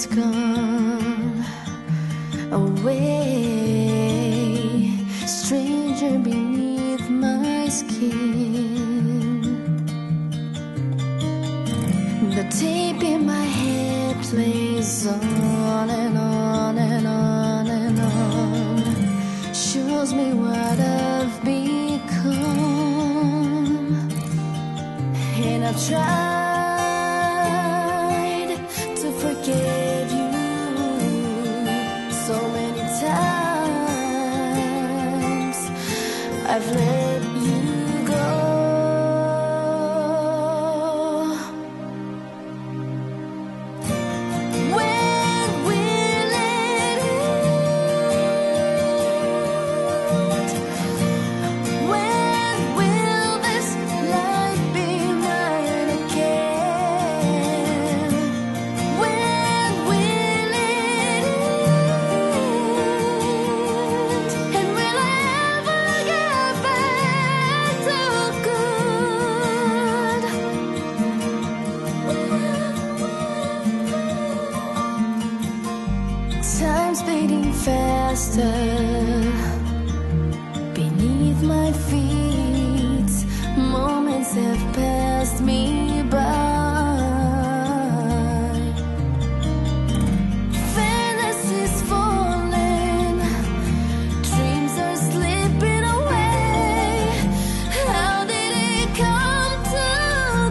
has gone away, stranger beneath my skin. The tape in my head plays on and on and on and on, shows me what I've become. And I've tried to forget you so many times. I've let you go. When will it end? When will this life be mine again? When will it end? And will I ever get back to good? Time's beating faster beneath my feet. Moments have passed me by. Fantasies falling, dreams are slipping away. How did it come to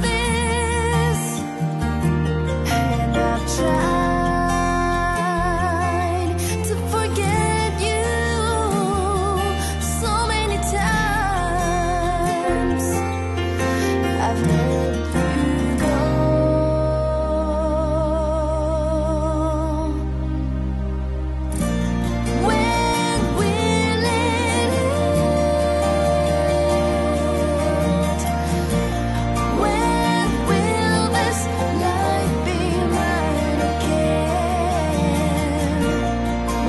this? And I've tried to forget you so many times. I've let you go. When will it end? When will this life be mine again?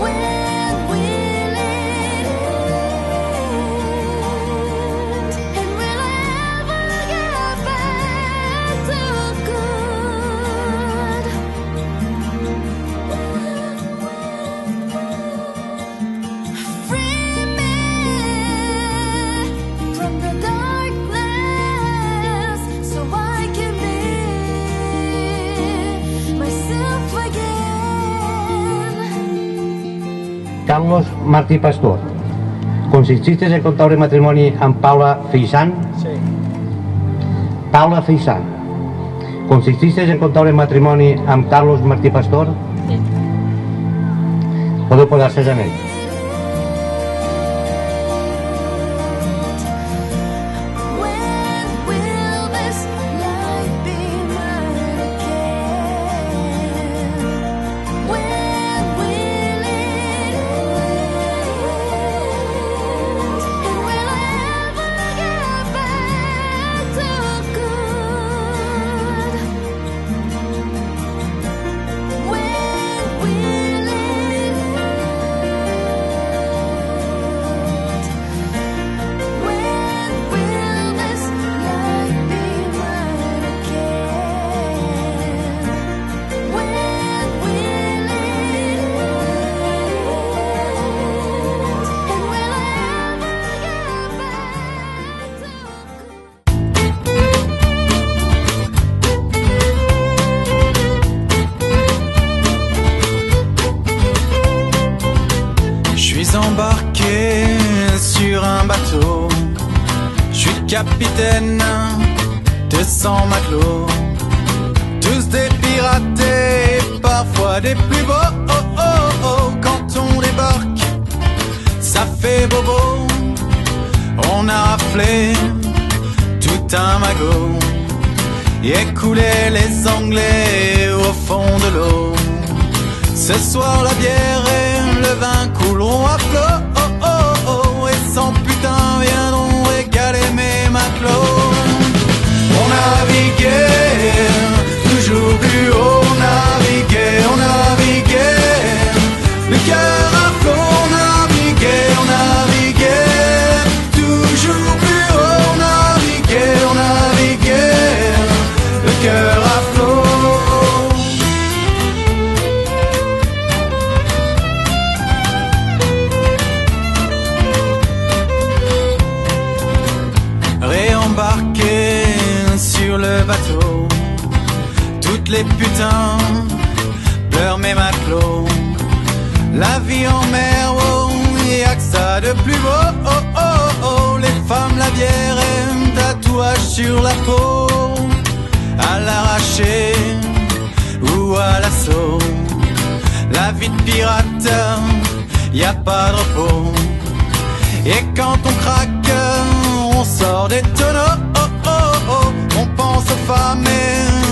When will it end? And will I ever get back to good? Free me from the darkness so I can be myself again. Carlos Martí Pastor, consististe en contraure matrimoni amb Paula Feixan? Sí. Paula Feixan, consististe en contraure matrimoni amb Carlos Martí Pastor? Sí. Podeu posar-se en ell. When will this life be mine again? When will it end? And will I ever get back to good? When will it end? When will this life be mine again? When will it end? And will I ever get Je suis embarqué sur un bateau, je suis capitaine de 100 matelots, tous des piratés, parfois des plus beaux. Oh, oh, oh. Quand on débarque, ça fait bobo, on a raflé tout un magot et coulé les Anglais au fond de l'eau. Ce soir la bière et le vin couleront à flot. Oh, oh, oh. Et sans putain viendront régaler mes matelots. On naviguait toujours plus haut. On naviguait, le cœur à flot. On naviguait toujours plus haut. On naviguait, le cœur à flot. toutes les putains pleurent mes matelots. La vie en mer, oh, y'a que ça de plus beau. Oh, oh, oh, les femmes, la bière et tatouage sur la peau, à l'arraché ou à l'assaut. La vie de pirate, y a pas de repos. Et quand on craque, on sort des tonneaux. Oh, oh, oh, on pense aux femmes et